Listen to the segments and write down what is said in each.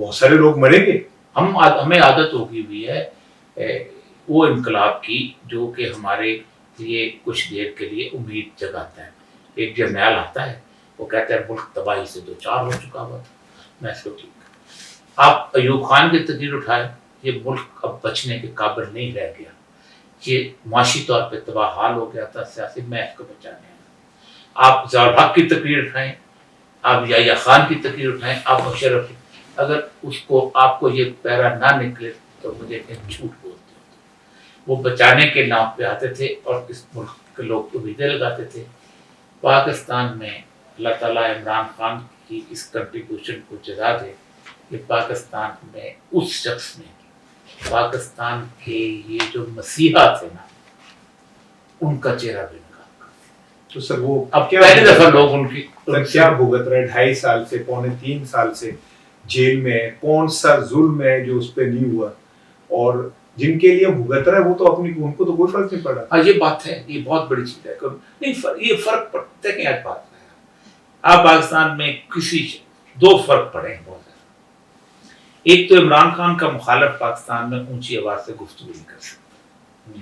بہت سارے لوگ مریں گے. ہمیں عادت ہوگی ہوئی ہے وہ انقلاب کی جو کہ ہمارے لیے کچھ دیر کے لیے امید جگاتا ہے. ایک جرنیل آتا ہے وہ کہتا ہے ملک تباہی سے دو چار ہو چکا ہوا تھا. میں اس کو ٹھیک آپ ایوب خان کی تقریر اٹھائے, یہ ملک اب بچنے کے قابل نہیں رہ گیا, یہ معاشی طور پہ تباہ حال ہو گیا تھا, سیاسی محض کو بچانے ہیں. آپ ضیاء الحق کی تقریر اٹھائیں, آپ یحییٰ خان کی تقریر اٹھائیں, آپ مشرف, اگر اس کو آپ کو یہ پیرا نہ نکلے تو مجھے جھوٹ بولتے ہوتے. وہ بچانے کے نام پہ آتے تھے اور اس ملک کے لوگ امیدیں لگاتے تھے. پاکستان میں اللہ تعالیٰ عمران خان کی اس کنٹریبیوشن کو جزا دے کہ پاکستان میں اس شخص نے پاکستان کے یہ جو مسیحا تھے نا ان کا چہرہ بھی نکالا. تو سر وہ اب پہلی دفعہ لوگ ان کی کیا بھگت رہے 2.5 سال سے 2.5 سال سے جیل میں, کون سا ظلم ہے جو اس پہ نہیں ہوا, اور جن کے لیے بھگت رہا ہے وہ تو اپنی ان کو تو کوئی فرق نہیں پڑا. ہاں یہ بات ہے, یہ بہت بڑی چیز ہے. نہیں یہ فرق پڑتا ہے کہ آج بات ہے آپ پاکستان میں کسی دو فرق پڑے ہیں بہت زیادہ. ایک تو عمران خان کا مخالف پاکستان میں اونچی آواز سے گفتگو نہیں کر سکتا,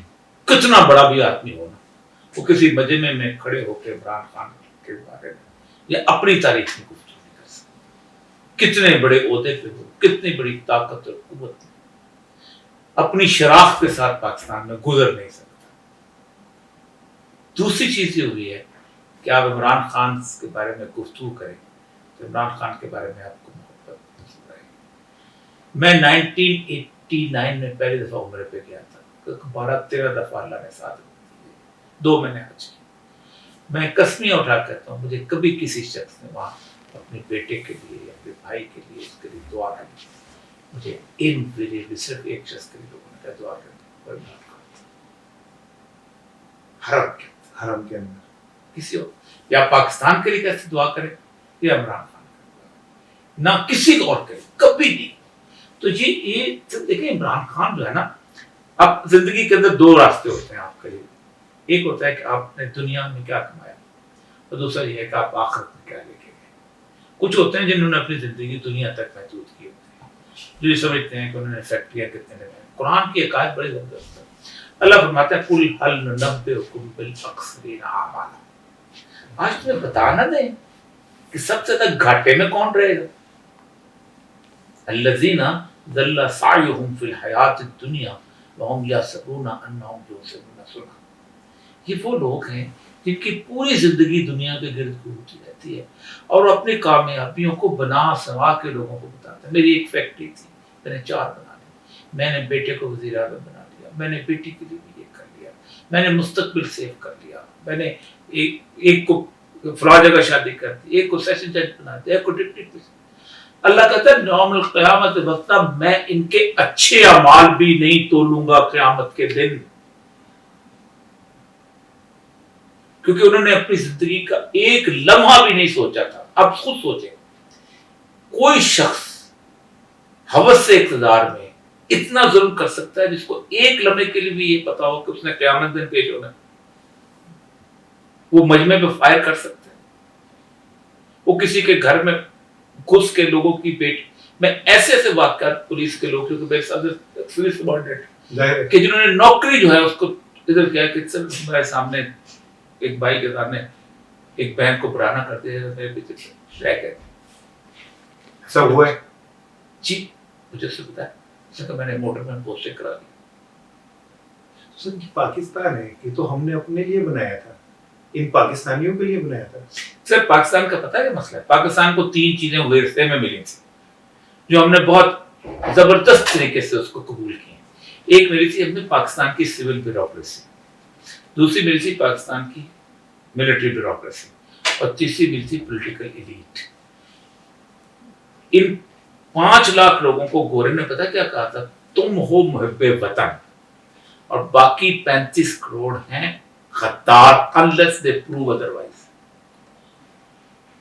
کتنا بڑا بھی آدمی ہونا, وہ کسی مجمع میں کھڑے ہو کے عمران خان کے بارے میں یا اپنی تاریخ میں گفتگو نہیں کر سکتا. کتنے بڑے عہدے پہ ہو, کتنی بڑی طاقت اور قوت, اپنی شراخت کے ساتھ پاکستان میں گزر نہیں سکتا. دوسری چیز یہ ہوئی ہے کہ آپ عمران خان کے بارے میں گفتگو کریں تو عمران خان کے بارے میں آپ کو محبت نصیب رہے. میں 1989 میں پہلی دفعہ عمرے پہ گیا تھا, 12-13 دفعہ اللہ نے ساتھ دی, 2 مہینے حج کی. میں قسمیاں اٹھا کہتا ہوں مجھے کبھی کسی شخص نے وہاں اپنے بیٹے کے لیے یا اپنے بھائی کے لیے اس کے لیے دعا کی. مجھے ان بھی صرف ایک شخص کے لیے لوگوں نے کہا دعا کریں, حرم کے اندر کسی اور یا پاکستان کے لیے کیسے دعا کریں یا عمران خان کے نہ کسی اور کے کبھی نہیں. تو یہ دیکھیں عمران خان جو ہے نا, اب زندگی کے اندر 2 راستے ہوتے ہیں آپ کے لیے. ایک ہوتا ہے کہ آپ نے دنیا میں کیا کمایا, اور دوسرا یہ ہے کہ آپ آخرت میں کیا لے کے گئے. کچھ ہوتے ہیں جنہوں نے اپنی زندگی دنیا تک محدود کی ہوتی ہے, جو یہ سمجھتے ہیں کہ انہوں نے فیکٹریاں کتنے لگائیں. قرآن کی ایک آیت بڑی زبردست ہے, اللہ فرماتا ہے قل هل ننبئکم بالاخسرین اعمالا. آج تمہیں بتا نہ دیں کہ سب سے زیادہ گھاٹے میں کون رہے گا. الذین ضل سعیهم فی الحیات الدنیا وهم یحسبون انهم یحسنون صنعا. یہ وہ لوگ ہیں جن کی پوری زندگی دنیا کے گرد گھومتی رہتی ہے اور اپنی کامیابیوں کو بنا سوا کے لوگوں کو بتاتا ہے. میری ایک فیکٹری تھی, میں نے 4 بنا لی, میں نے بیٹے کو وزیر اعظم بنا لیا, میں نے بیٹی کے لیے بھی یہ کر لیا, میں نے مستقبل سیو کر لیا, میں نے ایک کو فلاں جگہ شادی کر دی, ایک کو سیشن جج بنا دیا, ایک کو ڈپٹی پریزیڈنٹ. اللہ کہتا ہے یوم القیامت وقتا میں ان کے اچھے اعمال بھی نہیں تولوں گا قیامت کے دن, کیونکہ انہوں نے اپنی زندگی کا ایک لمحہ بھی نہیں سوچا تھا. اب خود سوچیں, کوئی شخص ہوس سے اقتدار میں اتنا ظلم کر سکتا ہے جس کو ایک لمحے کے لیے بھی یہ پتا ہو کہ اس نے قیامت دن پیش ہونا, وہ مجمع پہ فائر کر سکتا ہے, وہ کسی کے گھر میں گھس کے لوگوں کی پیٹ میں ایسے ایسے واقعات پولیس کے لوگ کیونکہ میرے ساتھ کہ جنہوں نے نوکری جو ہے اس کو ادھر کیا کہ میرے سامنے ایک بھائی کے سامنے ایک بہن کو پرانا کر دیا میرے پیچھے رہ گئے. ایسا ہوا ہے جی مجھے سے بتایا کہ میں نے موٹر میں پوسٹنگ کرا دی. سر پاکستان ہے کہ تو ہم نے اپنے لیے بنایا تھا, ان پاکستانیوں کے لیے بنایا تھا. سر پاکستان کا پتہ ہے مسئلہ ہے, پاکستان کو 3 چیزیں ورثے میں ملی تھی جو ہم نے بہت زبردست طریقے سے اس کو قبول کی. ایک ملی تھی ہمیں پاکستان کی سول بیوروکریسی, دوسری ملی تھی پاکستان کی ملٹری بیوروکریسی, اور تیسری ملی تھی پولیٹیکل ایلیٹ. ان 5 لاکھ لوگوں کو گورے نے پتا کیا کہا تھا, تم ہو محب وطن, اور باقی 35 کروڑ ہیں غدار, unless they prove otherwise.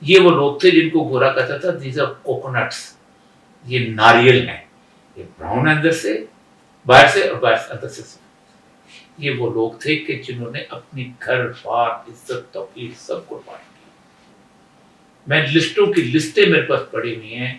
یہ وہ لوگ تھے جن کو گورا کہتا تھا these are coconuts, یہ ناریل ہیں, یہ براؤن اندر سے باہر سے اور باہر سے اندر سے. یہ وہ لوگ تھے کہ جنہوں نے اپنی گھر بار عزت توقیر سب قربان کی. میں لسٹوں کی لسٹیں میرے پاس پڑی ہوئی ہیں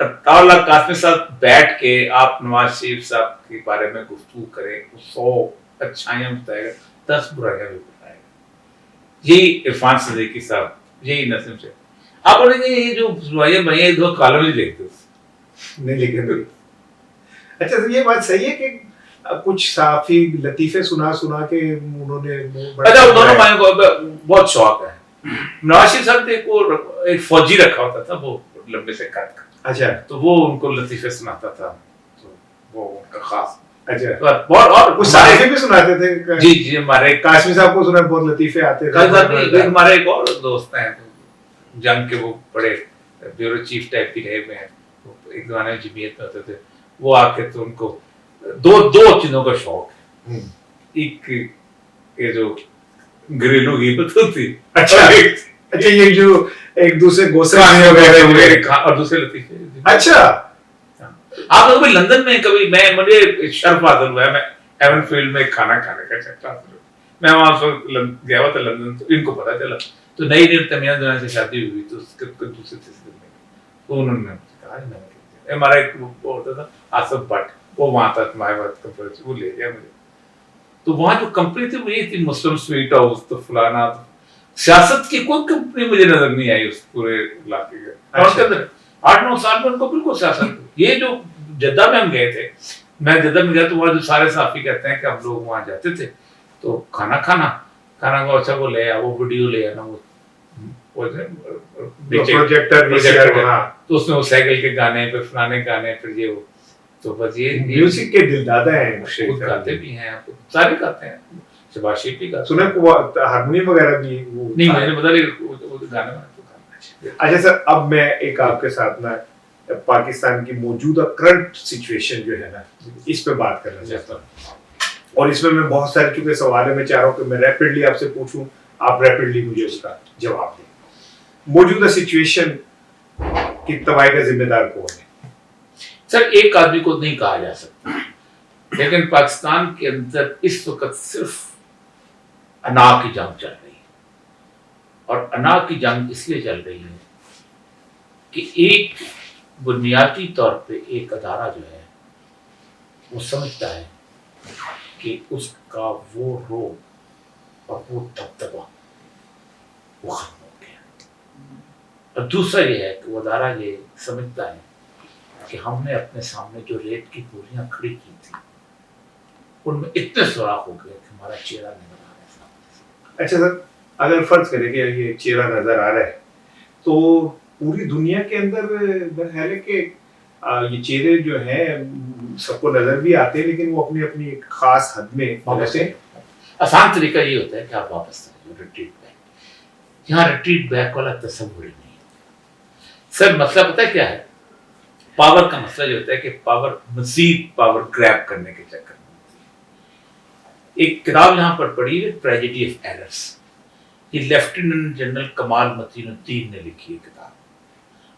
اللہ قاسمی صاحب بیٹھ کے آپ نواز شریف صاحب کے بارے میں گفتگو کریں, 100 اچھائیاں بتائے گا, 10 برائیاں بھی بتائے گا. یہی عرفان صدیقی صاحب, یہی نسیم سے آپ بولیں گے یہ جو برائیاں بھائی دو کالم نہیں لکھتے نہیں لکھے. اچھا یہ بات صحیح ہے کہ کچھ صحافی لطیفے سنا کے انہوں نے اچھا دونوں بھائیوں کو بہت شوق ہے. نواز شریف صاحب نے ایک فوجی رکھا ہوتا تھا وہ لمبے سے قد کا, اچھا تو وہ ان کو لطیفے سناتا تھا, تو وہ ان کا خاص. اچھا اور کچھ صحافی بھی سناتے تھے. جی جی ہمارے قاسمی صاحب کو سنا بہت لطیفے آتے تھے. ہمارے ایک اور دوست ہیں جنگ کے, وہ بڑے بیورو چیف ٹائپ کی رہے ہوئے ہیں, ایک زمانے میں جمعیت میں ہوتے تھے. وہ آ کے تو ان کو دو چیزوں کا شوق ہے. ایک یہ جو گھریلو غیبت ہوتی, اچھا یہ جو ایک دوسرے گوسے اور دوسرے لطیفے. اچھا آپ کبھی لندن میں کبھی مجھے شرف حاصل ہوا ہے, میں ایون فیلڈ میں کھانا کھانے کا چکر حاصل ہوا, میں وہاں گیا ہوا تھا لندن, تو ان کو پتا چلا, تو نئی نئی تمیاں دوران سے شادی ہوئی, تو اس کے دوسرے تیسرے دن میں تو انہوں نے کہا, ہمارا ایک ہوتا تھا آصف بٹ, وہ وہاں تھا ہمارے وقت کمپنی, وہ لے گیا مجھے. تو وہاں جو کمپنی تھی وہ یہ تھی مسلم سویٹ ہاؤس, تو فلانا. سیاست کی کوئی کمپنی مجھے نظر نہیں آئی اس پورے علاقے کے 8-9 سال میں ان کو بالکل سیاست. یہ جو جدہ میں ہم گئے تھے, میں جدہ میں گیا تو وہاں جو سارے صحافی کہتے ہیں کہ ہم لوگ وہاں جاتے تھے تو کھانا کو اچھا وہ لے آیا, وہ ویڈیو لے آنا, وہ پروجیکٹر, تو اس میں وہ سائیکل کے گانے, پھر فلانے گانے, پھر یہ تو بس یہ میوزک کے دل دادا ہیں, خود گاتے بھی ہیں, سارے گاتے ہیں. شباز شریف بھی گاتے سنے ہارمونیم وغیرہ بھی نہیں, میں نے بتا وہ گانے. اچھا سر, اب میں ایک آپ کے ساتھ نا پاکستان کی موجودہ کرنٹ سچویشن جو ہے نا اس پہ بات کرنا چاہتا ہوں, اور اس میں بہت سارے چونکہ سوال ہے, میں چاہ رہا ہوں کہ میں ریپڈلی آپ سے پوچھوں, آپ ریپڈلی مجھے اس کا جواب دیں. موجودہ سچویشن کی تباہی کا ذمہ دار کون ہے؟ سر ایک آدمی کو نہیں کہا جا سکتا, لیکن پاکستان کے اندر اس وقت صرف انا کی جنگ چل رہی ہے, اور انا کی جنگ اس لیے چل رہی ہے کہ ایک بنیادی طور پہ ایک ادارہ جو ہے وہ سمجھتا ہے کہ اس کا وہ روب اور وہ دبدبہ وہ ختم ہو گیا, اور دوسرا یہ ہے کہ وہ ادارہ یہ سمجھتا ہے کہ ہم نے اپنے سامنے جو ریت کی پوریاں کھڑی کی تھی ان میں اتنے سوراخ ہو گئے کہ ہمارا چہرہ نظر آ رہا ہے. اچھا سر, اگر فرض کریں کہ یہ چہرہ نظر آ رہا ہے تو پوری دنیا کے اندر میرا خیال ہے کہ یہ چہرے جو ہیں سب کو نظر بھی آتے ہیں, لیکن وہ اپنی اپنی ایک خاص حد میں ہوتے ہیں. آسان طریقہ یہ ہوتا ہے کہ آپ واپس چلے ریٹریٹ بیک. یہاں ریٹریٹ بیک والا تصور ہی نہیں ہے سر. مسئلہ پتہ ہے کیا ہے؟ پاور کا مسئلہ جو ہوتا ہے کہ پاور مزید پاور گریب کرنے کے چکر میں. ایک کتاب یہاں پر پڑھی ہے, ٹریجڈی آف ایررز, یہ لیفٹیننٹ جنرل کمال متین الدین نے لکھی ہے کتاب,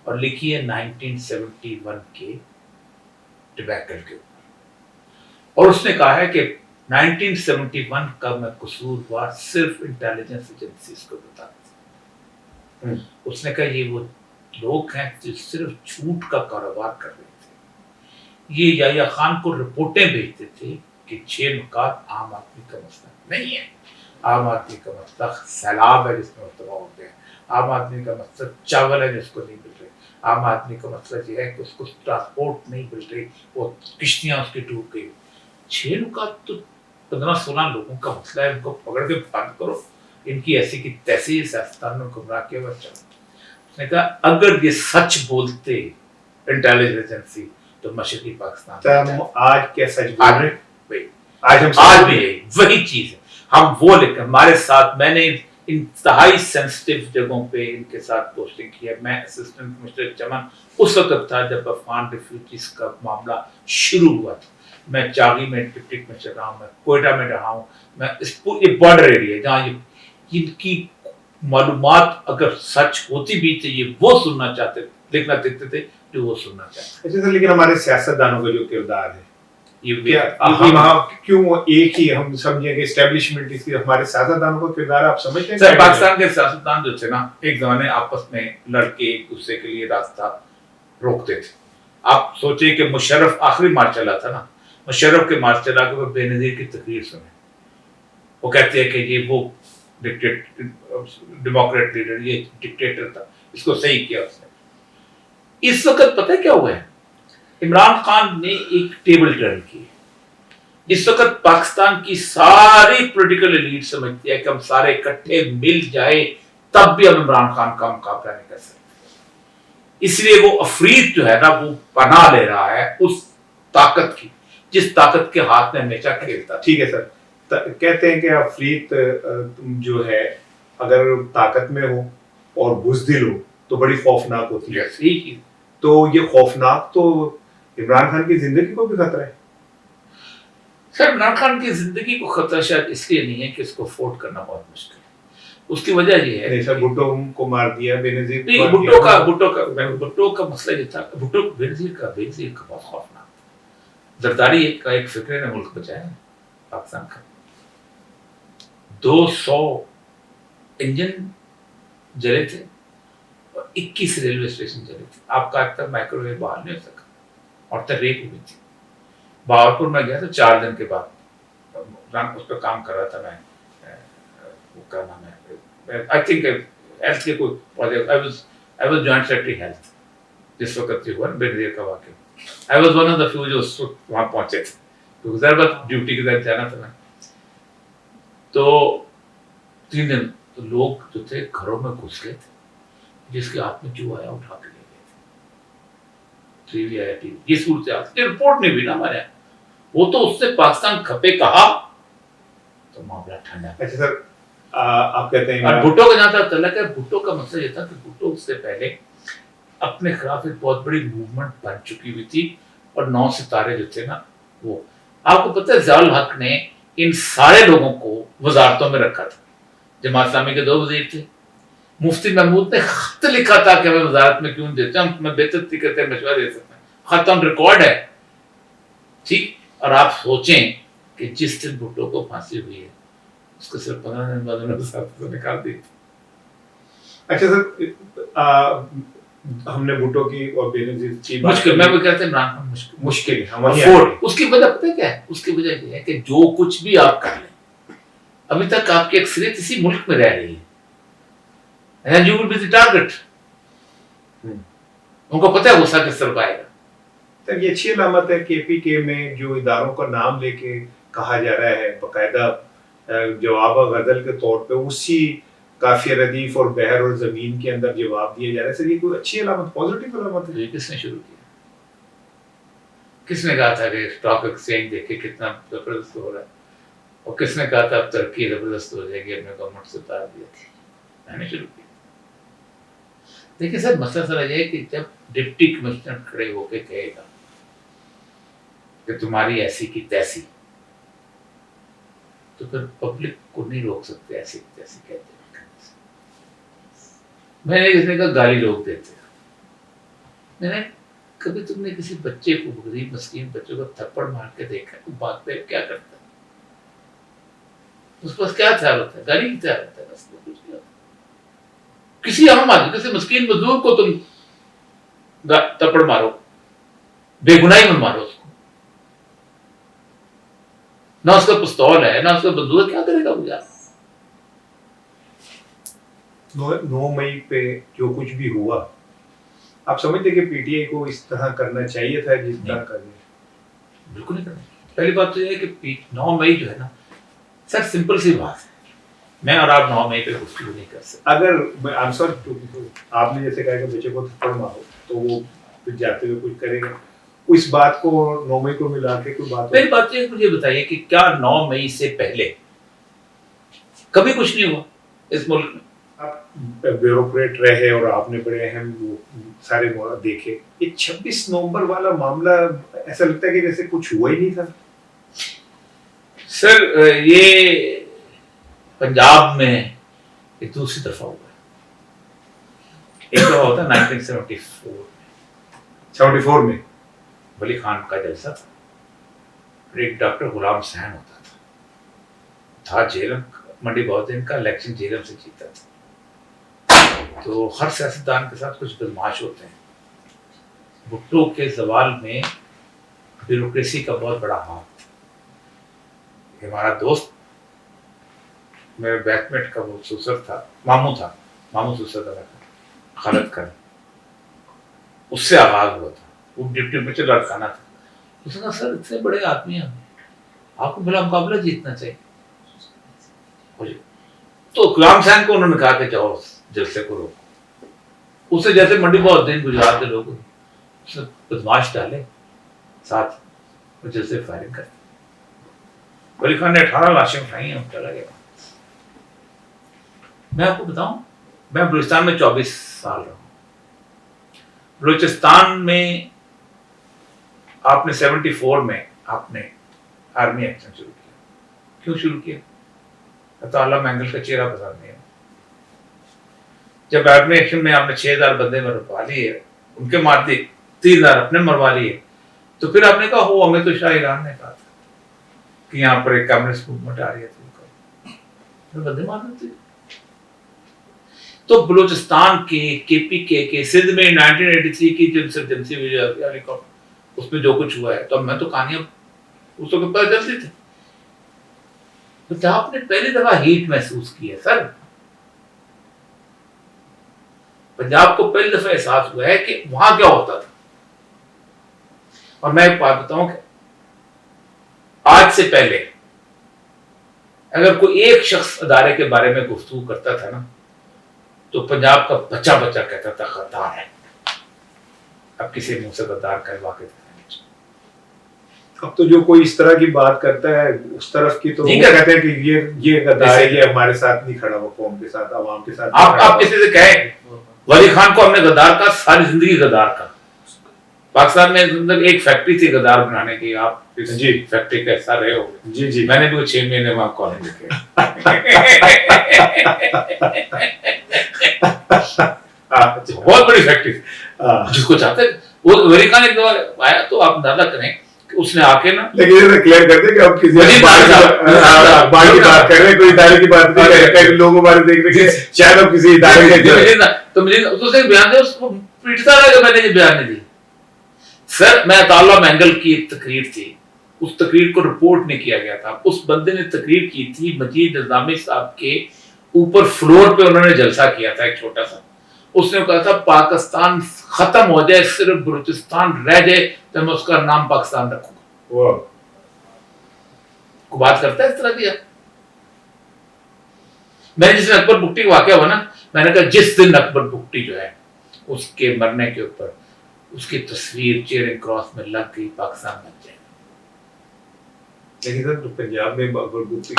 اور لکھی ہے 1971 کے ٹبیکل کے اوپر. اور اس نے کہا ہے کہ 1971 کا میں قصوروار صرف انٹیلیجنس ایجنسیز کو بتاتا ہوں. اس نے کہا یہ وہ لوگ ہیں جو صرف جھوٹ کا کاروبار کر رہے تھے. یہ یحییٰ خان کو رپورٹیں بھیجتے تھے کہ 6 نکات عام آدمی کا مسئلہ نہیں ہے. عام آدمی کا مسئلہ سیلاب ہے جس میں تباہ ہو گیا, عام آدمی کا مسئلہ چاول ہے جس کو نہیں مل رہے, عام آدمی کا مسئلہ یہ ہے کہ اس کو ٹرانسپورٹ نہیں مل رہی, وہ کشتیاں اس کی ڈوب گئی. 6 نکات تو 15-16 لوگوں کا مسئلہ ہے, ان کو پکڑ کے بند کرو, ان کی ایسی کی تیسی سیاستدان میں گمراہ کیا ہوا چلو. اس نے کہا اگر یہ سچ بولتے انٹیلیجنس ایجنسی تو مشرقی پاکستان آج کیا سچ بول رہے ہیں؟ آج بھی ہے وہی چیز ہے. ہم وہ لکھیں ہمارے ساتھ, میں نے انتہائی سینسٹیو جگہوں پہ ان کے ساتھ پوسٹنگ کی ہے. میں اسسٹنٹ کمشنر چمن اس وقت تھا جب افغان ریفیوجیز کا معاملہ شروع ہوا تھا. میں چاغی میں ڈپٹی کمشنر رہا ہوں, میں کوئٹہ میں رہا ہوں, میں اس یہ بارڈر ایریا ہے جہاں ان کی معلومات اگر سچ ہوتی بھی تھی یہ وہ سننا چاہتے لکھنا دیکھتے تھے جو وہ سننا چاہتے. اچھا سر, لیکن ہمارے سیاستدانوں کا جو کردار ہے یہ کیوں ایک ہی ہم سمجھیں کہ اسٹیبلشمنٹ اس کی ہمارے سیاستدانوں کا کردار آپ سمجھتے ہیں؟ سر پاکستان کے سیاستدان جو تھے نا ایک زمانے آپس میں لڑ کے ایک دوسرے کے لیے راستہ روکتے تھے, آپ سوچیں کہ مشرف آخری مارچ چلا تھا نا، مشرف کے مارچ چلا کے وہ بے نظیر کی تقریر سنیں، وہ کہتے ہیں کہ یہ وہ ڈیموکریٹ لیڈر، یہ ڈکٹیٹر تھا، اس کو صحیح کیا اس نے۔ اس وقت پتہ کیا ہوا ہے، عمران خان نے ایک ٹیبل ٹرن کی۔ اس وقت پاکستان کی ساری پولیٹیکل ایلیٹ سمجھتی ہے کہ ہم سارے اکٹھے مل جائے تب بھی ہم عمران خان کا مقابلہ نہیں کر سکتے، اس لیے وہ افریت جو ہے نا وہ پناہ لے رہا ہے اس طاقت کی جس طاقت کے ہاتھ میں ہمیشہ کھیلتا تھا۔ ٹھیک ہے سر، کہتے ہیں کہ افریت جو ہے اگر طاقت میں ہو اور بزدل ہو تو بڑی خوفناک ہوتی ہے، صحیح چیز۔ تو یہ خوفناک تو عمران خان کی زندگی کو بھی خطرہ ہے۔ سر عمران خان کی زندگی کو خطرہ شاید اس لیے نہیں ہے کہ اس کو افورڈ کرنا بہت مشکل ہے، اس کی وجہ یہ ہے نہیں سر، بھٹو کو مار دیا، بے نظیر کو نہیں، مار دیا۔ بھٹو کا مسئلہ یہ تھا، بھٹو بے نظیر کا بہت خوفناک تھا۔ زرداری کا ایک فکر نے ملک بچایا ہے پاکستان کا، 200 انجن جلے تھے اور 21 ریلوے اسٹیشن جلے تھے، آپ کا آج تک مائکرو ویو بحال نہیں ہو سکا اور تحریک ہوئی تھی۔ بہاولپور میں گیا تو 4 دن کے بعد اس پہ کام کر رہا تھا میں، وہ کیا نام ہے، آئی تھنک ہیلتھ کے کوئی project, I was joint secretary health جس وقت یہ ہوا نا بے نظیر کا واقعہ، I was one of the few جو اس وقت وہاں پہنچے تھے، کیونکہ ظاہر بات ڈیوٹی کے تحت جانا تھا میں۔ تو 3 دن تو لوگ جو تھے گھروں میں گھس گئے تھے، جس کے ہاتھ میں جو آیا اٹھا کے لے گئے تھے، ٹی وی آیا، یہ صورت رپورٹ نہیں ہوئی نا ہمارے یہاں، وہ تو اس سے پاکستان کھپے کہا تو معاملہ ٹھنڈا۔ اچھا سر، آپ کہتے ہیں اور بھٹو کا جہاں تک تعلق ہے، بھٹو کا مسئلہ یہ تھا کہ بھٹو اس سے پہلے اپنے خلاف ایک بہت بڑی موومنٹ بن چکی ہوئی تھی اور 9 ستارے جو تھے نا وہ، آپ کو پتہ ہے ضیاء الحق نے ان سارے لوگوں کو وزارتوں میں رکھا تھا۔ جماعت اسلامی کے 2 وزیر تھے، مفتی محمود نے خط لکھا تھا کہ ہمیں وزارت میں کیوں دیتے ہیں، ہم تمہیں بہتر طریقے سے مشورہ دے سکتے ہیں، خط آن ریکارڈ ہے، ٹھیک۔ اور آپ سوچیں کہ جس دن بھٹو کو پھانسی ہوئی ہے اس کو صرف 15 دن بعد انہوں نے وزارت سے نکال دی۔ اچھا سر، ہم نے بھٹو کی اور بے نظیر کی مشکل، میں بھی کہتے ہیں عمران خان مشکل ہے، اس کی وجہ پتہ کیا ہے، اس کی وجہ یہ ہے کہ جو کچھ بھی آپ کر لیں ابھی تک آپ کی اکثریت اسی ملک میں رہ رہی ہے، and you will be the target۔ ان کو پتہ ہے غصہ کس طرف آئے گا۔ سر یہ اچھی علامت ہے کے پی کے میں جو اداروں کا نام لے کے کہا جا رہا ہے، باقاعدہ جواب غزل کے طور پہ اسی کافیہ ردیف اور بحر اور زمین کے اندر جواب دیا جا رہا ہے، سر یہ کوئی اچھی علامت، پازیٹیو علامت ہے؟ یہ کس نے شروع کیا؟ کس نے کہا تھا کہ اسٹاک ایکسچینج دیکھیں کتنا زبردست ہو رہا ہے، اور کس نے کہا تھا اب ترقی زبردست ہو جائے گی، اپنے گورنمنٹ سے اتار دیا تھی، میں نے شروع کیا۔ دیکھیں سر مسئلہ سر یہ ہے کہ جب ڈپٹی کمشنر کھڑے ہو کے کہے گا کہ تمہاری ایسی کی تیسی، تو پھر پبلک کو نہیں روک سکتے ایسی کی تیسی کہتے ہیں۔ میں نے کسی نے کہا گالی لوگ دیتے ہیں، میں نے کبھی تم نے کسی بچے کو، غریب مسکین بچے کو تھپڑ مار کے دیکھا تو بھاگتے کیا کرتا ہے؟ اس پاس کیا خیال ہوتا ہے؟ گالی کی خیال ہوتا ہے، بس کچھ نہیں ہوتا۔ کسی عام آدمی، کسی مسکین مزدور کو تم تھپڑ مارو، بے گناہی میں مارو اس کو، نہ اس کا پستول ہے نہ اس کا بندوق، کیا کرے گا وہ یار؟ 9 مئی پہ جو کچھ بھی ہوا، آپ سمجھتے کہ پی ٹی آئی کو اس طرح کرنا چاہیے تھا جس طرح کر دیا؟ بالکل نہیں کرنا۔ پہلی بات تو یہ ہے کہ 9 مئی جو ہے نا سر، سمپل سی بات ہے، میں اور آپ 9 مئی پہ گفتگو نہیں کر سکتے۔ اگر آنسر آپ نے جیسے کہا کہ بچے کو تھپڑ مارو تو وہ پھر جاتے ہوئے کچھ کرے گا، اس بات کو 9 مئی کو ملا کے کوئی بات؟ پہلی بات یہ مجھے بتائیے کہ کیا 9 مئی سے پہلے کبھی کچھ نہیں ہوا اس ملک میں؟ آپ بیوروکریٹ رہے اور آپ نے بڑے اہم سارے دیکھے، یہ 26 نومبر والا معاملہ ایسا لگتا ہے کہ جیسے کچھ ہوا ہی نہیں تھا۔ سر یہ پنجاب میں ایک دوسری دفعہ ہوا ہے، ایک دفعہ ہوتا 1974 میں ولی خان کا جلسہ تھا، پھر ایک ڈاکٹر غلام حسین ہوتا تھا جیلم، منڈی بہت دن کا الیکشن جیلم سے جیتا تھا۔ تو ہر سیاستدان کے ساتھ کچھ بدماش ہوتے ہیں، بھٹو کے زوال میں بیوروکریسی کا بہت بڑا ہاتھ. ہمارا دوست میرے بیچ میٹ کا وہ سوسر تھا، ماموں سوسر تھا خالد کر، اس سے آغاز ہوا تھا. وہ ڈپٹی منسٹر لڑکانا تھا. اس نے کہا سر اتنے بڑے آدمی ہیں آپ کو بلا مقابلہ جیتنا چاہیے. تو غلام حسین کو انہوں نے کہا کہ جاؤ جلسے کو روکو. اسے جیسے منڈی بہت دن گجرات کے لوگ اس نے بدماش ڈالے ساتھ جلسے فائرنگ کر. ولی خان نے 18 لاشیں اٹھائی ہیں، چلا گیا. میں آپ کو بتاؤں، میں بلوچستان میں 24 سال رہا ہوں. بلوچستان میں آپ نے 74 میں آپ نے آرمی ایکشن شروع کیا. کیوں شروع کیا؟ اللہ مینگل کا چہرہ پسند نہیں ہے. جب آرمی ایکشن میں آپ نے 6000 بندے مروا لیے، ان کے مار دی، 3000 اپنے مروا لیے، تو پھر آپ نے کہا ہو ہمیں تو شاہ ایران نے کہا تھا کہ یہاں پر ایک کمیونسٹ موومنٹ آ رہی ہے، بندے مار دیتے. تو بلوچستان کے پی کے سندھ میں 1983 کی جو انسرجنسی ہوئی اس میں جو کچھ ہوا ہے، تو میں تو کہانیاں اس وقت پتہ چلتی تھی. آپ نے پہلی دفعہ ہیٹ محسوس کی ہے سر. پنجاب کو پہلی دفعہ احساس ہوا ہے کہ وہاں کیا ہوتا تھا. اور میں ایک بات بتاؤں کہ آج سے پہلے اگر کوئی ایک شخص ادارے کے بارے میں گفتگو کرتا تھا نا تو پنجاب کا بچہ کہتا تھا غدار ہے. اب کسی منہ سے غدار کا واقع. اب تو جو کوئی اس طرح کی بات کرتا ہے اس طرف کی تو وہ کہتے ہیں کہ یہ غدار ہے، یہ ہمارے ساتھ نہیں کھڑا ہوا، قوم کے ساتھ، عوام کے ساتھ. آپ کسی سے کہیں ولی خان کو ہم نے غدار کا، ساری زندگی غدار کا. پاکستان میں ایک فیکٹری تھی غدار بنانے کی، آپ جی فیکٹری کا حصہ رہے ہو. جی میں نے بھی 6 مہینے وہاں کالج لکھے. بہت بڑی فیکٹری جس کو چاہتے وہ ولی خان ایک دفعہ آیا تو آپ اندازہ کریں کہ اس نے آ کے نا، لیکن یہ کلیئر کر دیں کہ آپ کسی بات کر رہے ہیں، کوئی ادارے کی بات نہیں کر رہے، لوگوں بارے دیکھ رہے ہیں شاید آپ کسی ادارے کے. تو مجھے اس نے بیان دیا، اس کو پیٹتا رہا کہ میں نے یہ بیان نہیں دی. سر میں اطالعہ مینگل کی ایک تقریر تھی، اس تقریر کو رپورٹ نہیں کیا گیا تھا. اس بندے نے تقریر کی تھی مجید نظامی صاحب کے اوپر فلور پہ، انہوں نے جلسہ کیا تھا ایک چھوٹا سا. اس نے کہا تھا پاکستان ختم ہو جائے، صرف بلوچستان رہ جائے تو میں اس کا نام پاکستان رکھوں گا. کو بات کرتا ہے اس طرح کی. میں جس دن اکبر بگٹی کا واقعہ ہوا نا، میں نے کہا جس دن اکبر بگٹی جو ہے اس کے مرنے کے اوپر اس کی تصویر چیئرنگ کراس میں لگ گئی، پاکستان بن جائے. لیکن سر پنجاب میں اکبر بگٹی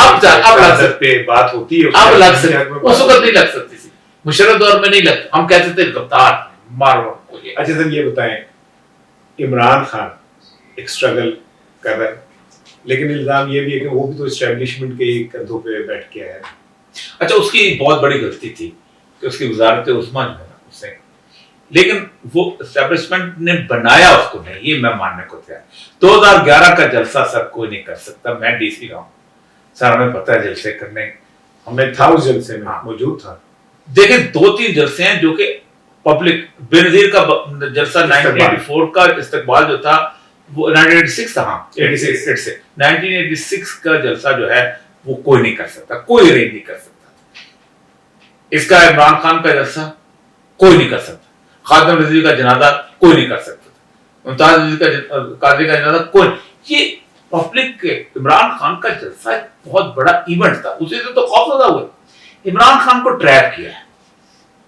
پہ بات ہوتی ہے، اب لگ سکتی، اس وقت نہیں لگ سکتی تھی. مشرف دور میں نہیں لگتا، ہم کہتے تھے غدار مارو. اچھا سر یہ بتائیں، عمران خان ایک اسٹرگل کر رہا ہے، لیکن الزام یہ بھی ہے کہ وہ بھی تو اسٹیبلشمنٹ کے کندھوں پہ بیٹھ کے آیا ہے. اچھا اس کی بہت بڑی غلطی تھی کہ اس کی وزارت عظمیٰ جو ہے نا اس سے، لیکن وہ اسٹیبلشمنٹ نے بنایا اس کو نہیں، یہ میں ماننے کو تیار. 2011 کا جلسہ سر کوئی نہیں کر سکتا. میں ڈی سی رہا ہوں سر، ہمیں پتہ ہے جلسے کرنے، ہمیں تھا اس جلسے میں موجود تھا. دیکھیں 2-3 جلسے ہیں جو کہ پبلک، بینظیر کا جلسہ 1984 کا استقبال جو تھا وہ 1986 تھا. ہاں 1986 کا جلسہ جو ہے وہ کوئی نہیں کر سکتا، کوئی ارینج نہیں کر سکتا. اس کا عمران خان کا جلسہ کوئی نہیں کر سکتا. خادم رضوی کا جنازہ کوئی نہیں کر سکتا. ممتاز قادری کا جنازہ کوئی. یہ پبلک کے عمران خان کا جلسہ بہت بڑا ایونٹ تھا، اسی سے تو خوف زدہ ہوئے. عمران خان کو ٹریپ کیا ہے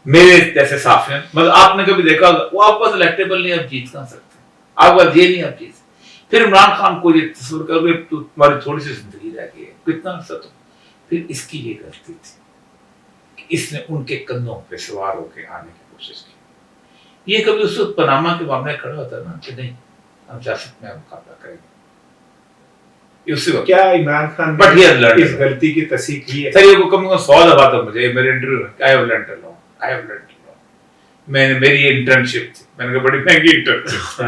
میرے جیسے صحافیوں. مطلب آپ نے کبھی دیکھا وہ آپ پاس الیکٹیبل نہیں، آپ جیت کہاں سکتے، آپ پاس یہ نہیں، آپ جیت. پھر عمران خان کو یہ تصور کر کے تمہاری تھوڑی سی زندگی رہ گئی ہے، کتنا عرصہ تو. پھر اس کی یہ غلطی تھی کہ اس نے ان کے کندھوں پہ سوار ہو کے آنے کی کوشش کی. یہ کبھی اس وقت پاناما کے معاملے کھڑا ہوتا نا کہ نہیں ہم سیاست میں مقابلہ کریں گے. کیا عمران خان اس غلطی کی تصحیح کی ہے؟ سر یہ کم 100 دفعہ تو مجھے میرے انٹرویو میں میں نے میری انٹرنشپ تھی، میں نے کہا بڑی مہنگی انٹرنشپ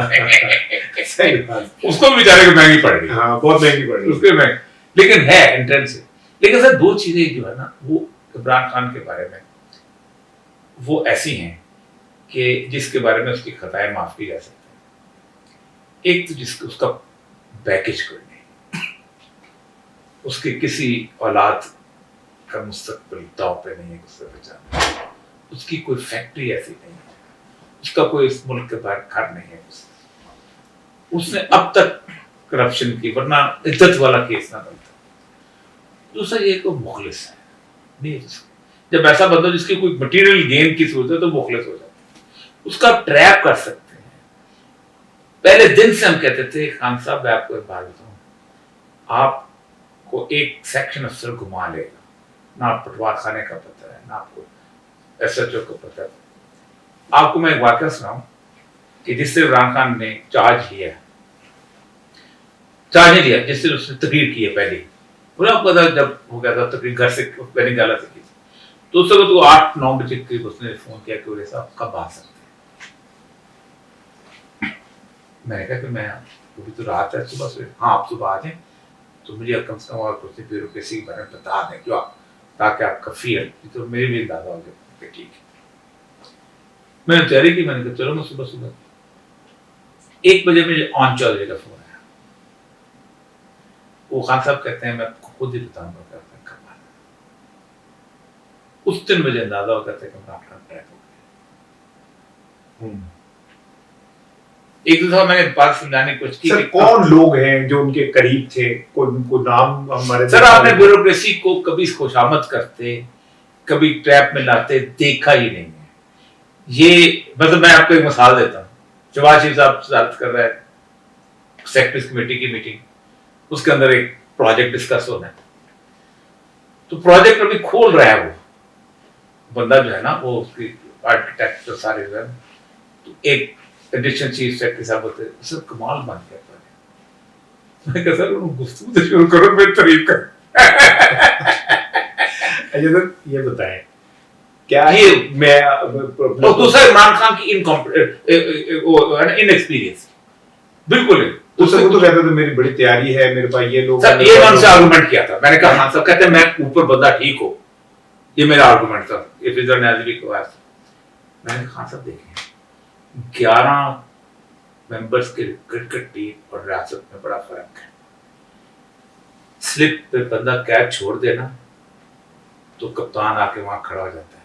اس کو بھی بیچارے کو مہنگی پڑ گئی. ہاں بہت مہنگی پڑ گئی اس کو لیکن ہے انٹرنشپ. لیکن سر 2 چیزیں جو ہے نا وہ عمران خان کے بارے میں وہ ایسی ہیں کہ جس کے بارے میں اس کی خطائیں معاف کی جا سکتی ہیں. ایک تو جس اس کا پیکج کوئی نہیں، اس کی کسی اولاد کا مستقبل داؤ پہ نہیں ہے، اس سے بچانا، اس کی کوئی فیکٹری ایسی نہیں ہے، اس کا کوئی اس ملک کے باہر گھر نہیں ہے، اس نے اب تک کرپشن کی، ورنہ عزت والا کیس نہ بنتا۔ دوسرا یہ کہ وہ مخلص ہے، نہیں جب ایسا بندہ جس کی کوئی مٹیریل گین کی صورت ہے تو مخلص ہو جاتا ہے، اس کا ٹریپ کر سکتے ہیں۔ پہلے دن سے ہم کہتے تھے خان صاحب میں آپ کو ایک بات بتاؤں، آپ کو ایک سیکشن افسر گھما لے گا، نہ آپ پٹوار خانے کا پتہ ہے، نہ آپ کو ایس ایچ او کا پتہ ہے۔ آپ کو میں ایک واقعہ سناؤں کہ جس سے عمران خان نے چارج نہیں لیا، جس سے اس نے تقریر کی ہے پہلی، انہیں آپ کو پتا جب ہو گیا تھا تقریر گھر سے پہلے گالا سے کی تھی، تو اس وقت وہ 8-9 بجے قریب اس نے فون کیا کہ وہ صاحب کب آ سکتے ہیں؟ میں نے کہا کہ میں ابھی تو رات ہے صبح سے، ہاں آپ صبح آ جائیں تو مجھے کم سے کم اور کچھ بیوروکریسی کے بارے میں بتا دیں کیوں تاکہ آپ کا فیئر تو میری بھی اندازہ ہو جائے کہ ٹھیک ہے۔ میں نے تیاری کی، میں نے کہا چلو میں صبح 1 بجے مجھے آن چودھری کا فون آیا، وہ خان صاحب کہتے ہیں میں خود ہی بتاؤں گا کہ آپ نے کب آنا۔ اس دن مجھے اندازہ ہو جاتا ہے کہ عمران خان ٹریک ہو گیا۔ ایک دفعہ میں نے بات سمجھانے کی کوشش کی سر کون لوگ ہیں جو ان کے قریب تھے، کوئی نام ہمارے؟ سر آپ نے بیوروکریسی کو کبھی خوشامد کرتے، کبھی ٹریپ میں لاتے دیکھا ہی نہیں ہے۔ یہ مطلب میں آپ کو ایک مثال دیتا ہوں، شہباز شریف صاحب صدارت کر رہا ہے سیکٹریز کمیٹی کی میٹنگ، اس کے اندر ایک پروجیکٹ ڈسکس ہونا ہے، تو پروجیکٹ ابھی کھول رہا ہے، وہ بندہ جو ہے نا وہ اس کی آرکیٹیکٹ جو سارے جو ہے، تو ایک ایڈیشنل چیف سیکرٹری صاحب ہوتے ہیں، سر کمال بن گیا پڑے، میں کہا سر انہوں گفتگو تو شروع کرو میں تعریف کر۔ اچھا سر یہ بتائیں کیا یہ میں اور دوسرا عمران خان کی ان ایکسپیرینس بالکل ہے، وہ تو کہتا تھا میری بڑی تیاری ہے، میرے پاس یہ لوگ، سر یہ میں ان سے آرگومنٹ کیا تھا، میں نے کہا خان صاحب کہتے ہیں میں اوپر بندہ ٹھیک ہو، یہ میرا آرگومنٹ تھا، یہ فضل نیازی کو آیا تھا۔ میں نے خان صاحب دیکھیں 11 ممبرز کے کرکٹ ٹیم اور ریاست میں بڑا فرق ہے، سلپ پہ بندہ کیچ چھوڑ دینا تو کپتان آ کے وہاں کھڑا ہو جاتا ہے،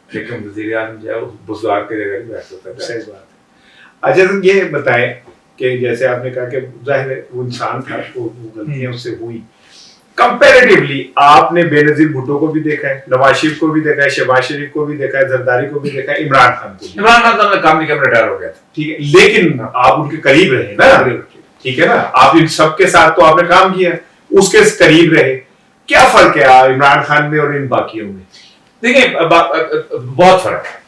لیکن وزیر اعظم جو ہے بزدار کے جگہ بیٹھ ہوتا ہے۔ صحیح بات ہے۔ اچھا سر یہ بتائیں کہ جیسے آپ نے کہا کہ ظاہر ہے وہ انسان تھا، وہ غلطیاں اس سے ہوئی، کمپیریٹیولی آپ نے بے نظیر بھٹو کو بھی دیکھا ہے، نواز شریف کو بھی دیکھا ہے، شہباز شریف کو بھی دیکھا ہے، زرداری کو بھی دیکھا ہے، عمران خان کو بھی۔ عمران خان صاحب نے کام نہیں کیا، ریٹائر ہو گیا تھا، ٹھیک ہے، لیکن آپ ان کے قریب رہے نا، ٹھیک ہے نا، آپ ان سب کے ساتھ تو آپ نے کام کیا، اس کے قریب رہے، کیا فرق ہے عمران خان میں اور ان باقیوں میں؟ دیکھیں بہت فرق ہے،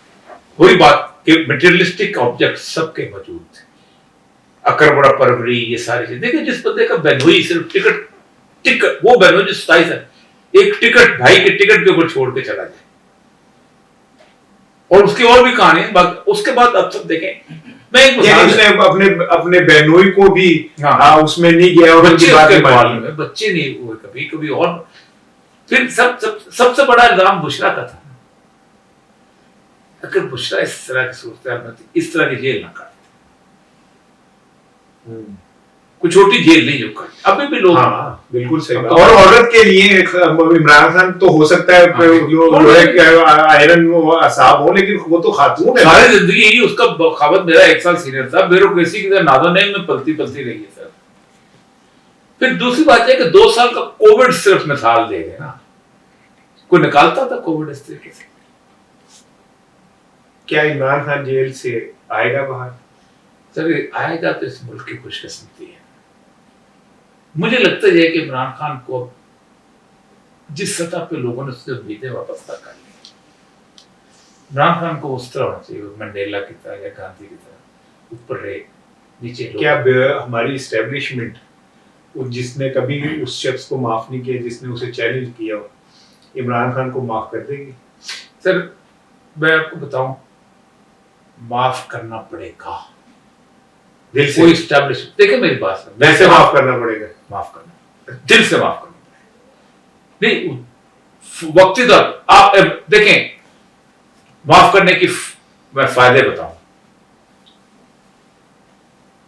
وہی بات کہ میٹیریلسٹک آبجیکٹ سب کے موجود تھے، اکر بڑا پروری یہ ساری چیزیں، دیکھیں جس بندے کا بہنوئی صرف ٹکٹ وہ بہنوئی جو 27 ہے، ایک ٹکٹ بھائی کے ٹکٹ کے اوپر چھوڑ کے چلا جائے، اور اس کی اور بھی کہانی ہے، اس کے بعد اب سب دیکھیں میں ایک اپنے بہنوئی کو بھی اس میں نہیں گیا، اور بچے نہیں ہوئے کبھی کبھی، اور پھر سب سے بڑا الزام بشرا کا تھا، اگر بشرا اس طرح کی صورتحال میں تھی، اس طرح کی جیل نہ کاٹتے، کوئی چھوٹی جیل نہیں جو کاٹتے، ابھی بھی لوگ بالکل صحیح بات، اور عورت کے لیے عمران خان تو ہو سکتا ہے آئرن اعصاب ہو، لیکن وہ تو خاتون ہے، ساری زندگی ہی اس کا خاوند میرا 1 سال سینئر تھا، بیوروکریسی کی نازو نیم میں پلتی رہی ہے سر۔ پھر دوسری بات ہے کہ 2 سال کا کووڈ صرف مثال دے گئے نا، کوئی نکالتا تھا کووڈ اس طریقے سے؟ کیا عمران خان جیل سے آئے گا باہر؟ سر آئے گا تو اس ملک کی خوش قسمتی ہے، مجھے لگتا ہے کہ عمران خان کو جس سطح پہ لوگوں نے اس سے امیدیں واپس کر لی، عمران خان کو اس طرح ہونا چاہیے، منڈیلا کی طرح یا گاندھی کی طرح اوپر رہے نیچے۔ کیا ہماری اسٹیبلشمنٹ جس نے کبھی اس شخص کو معاف نہیں کیا جس نے اسے چیلنج کیا ہو، عمران خان کو معاف کر دے گی؟ سر میں آپ کو بتاؤں، معاف کرنا پڑے گا، دل سے، کوئی اسٹیبلش، دیکھیں میری بات سر، ویسے معاف کرنا پڑے گا، معاف کرنا دل سے معاف کرنا پڑے گا، نہیں وقتی طور آپ دیکھیں معاف کرنے کی میں فائدے بتاؤں،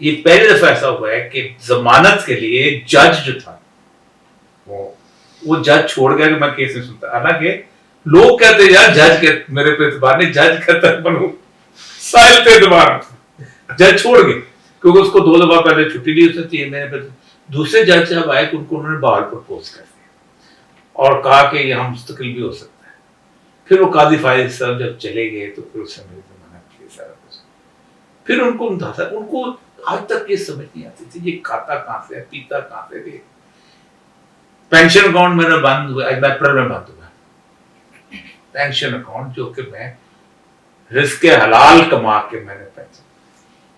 یہ پہلی دفعہ ایسا ہوا ہے کہ ضمانت کے لیے جج جو تھا وہ جج چھوڑ گیا کہ میں کیس نہیں سنتا. حالانکہ لوگ کہتے ہیں یار جج کے میرے پہ اعتبار نہیں, جج کہتا ہے بنو سائل پہ اعتبار, جج چھوڑ گئے کیونکہ اس کو 2 دفعہ پہلے چھٹی دی اس نے 3 مہینے پہ. دوسرے جج صاحب آئے کہ ان کو انہوں نے بحال پرپوز کر دیا اور کہا کہ یہاں مستقل بھی ہو سکتا ہے. پھر وہ قاضی فائز صاحب جب چلے گئے تو پھر اس نے میری ضمانت کی سارا کچھ. پھر ان کو آج تک یہ سمجھ نہیں آتی تھی یہ کھاتا کہاں سے ہے, پیتا کہاں سے ہے. پینشن اکاؤنٹ میرا بند ہوا, اپریل میں بند ہوا پینشن اکاؤنٹ, جو کہ میں رزق حلال کما کے میں نے پینشن,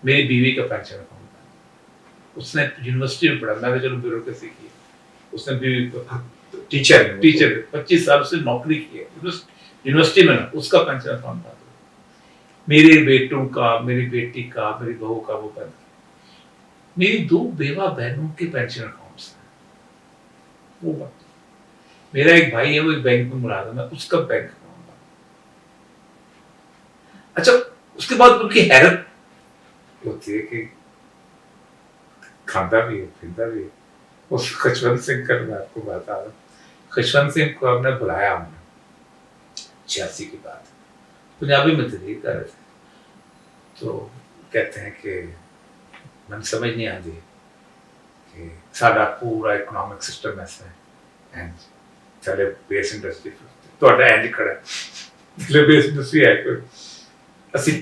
میری بیوی کا پینشن اکاؤنٹ بند. اس نے یونیورسٹی میں پڑھا, میں نے چلو بیوروکریسی کی, اس نے بیوی ٹیچر 25 سال سے نوکری کی ہے یونیورسٹی میں, اس کا پینشن اکاؤنٹ بند ہوا. میرے بیٹوں کا, میری بیٹی کا, میری بہو کا وہ بند. میری 2 بیوہ بہنوں کے پینشن اکاؤنٹس ہیں وہ بند. میرا ایک بھائی ہے وہ ایک بینک میں ملازم ہے, اس کا بینک اکاؤنٹ بند. اچھا اس کے بعد ان کی حیرت ہوتی ہے کہ کھاتا بھی ہے پھرتا بھی ہے. اس خشونت سنگھ کا میں آپ کو بتا رہا ہوں, خشونت سنگھ کو ہم نے بلایا, ہم نے 86 کی بات پنجابی میں تحریر کر رہے تھے, تو کہتے ہیں کہ من سمجھ نہیں آتی کہ ساڈا پورا اکنامک سسٹم ایسا ہے چلے بیس انڈسٹری تھوڑا اینج کھڑا ہے بیس انڈسٹری ہے کوئی, اسی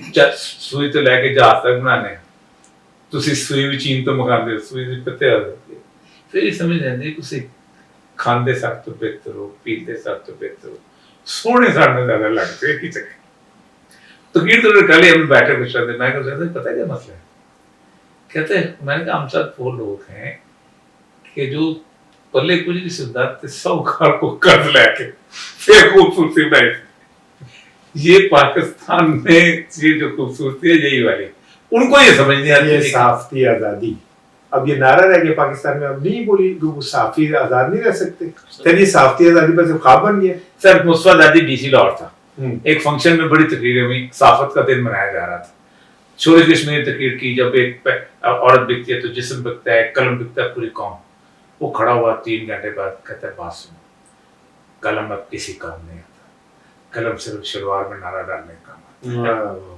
سوئی تو لے کے جہاز تک بنانے, تسی سوئی بھی چین تو منگاندے ہو, سوئی بھی پتے آ جاتی ہے. پھر یہ سمجھ آتی ہے کہ کھاندے سب تو بہتر ہو, پیندے سب تو بہتر ہو, سونے ساڑھنے زیادہ لگتے ہیں کی چکر. تقریر تو کل ہی ہم بیٹھے کچھ رہتے, میں کہتے پتہ ہے کیا مسئلہ ہے, کہتے ہیں میں نے کہا ہم ساتھ وہ لوگ ہیں کہ جو پلے کچھ نہیں سنتا سوکار کو قرض لے کے پھر خوبصورتی بھائی. یہ پاکستان میں یہ جو خوبصورتی ہے یہی والی, ان کو یہ سمجھ نہیں آتی. یہ صحافتی آزادی, اب یہ نعرہ رہ گیا پاکستان میں, اب نہیں بولی صحافی آزاد نہیں رہ سکتے. پھر یہ صحافتی آزادی پر خواب بن گیا. سر مصطفیٰ زادی ڈی سی لاہور تھا, ایک فنکشن میں بڑی تقریریں ہوئی, صحافت کا دن منایا جا رہا تھا. شور کشمیر تقریر کی, جب ایک عورت بکتی ہے تو جسم بکتا ہے, قلم بکتا ہے پوری قوم. وہ کھڑا ہوا 3 گھنٹے بعد کہتا ہے بات سنو, قلم اب کسی کام نہیں آتا, قلم صرف شلوار میں نعرہ ڈالنے کا کام آتا ہے.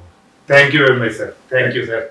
Thank you very much sir, thank you sir.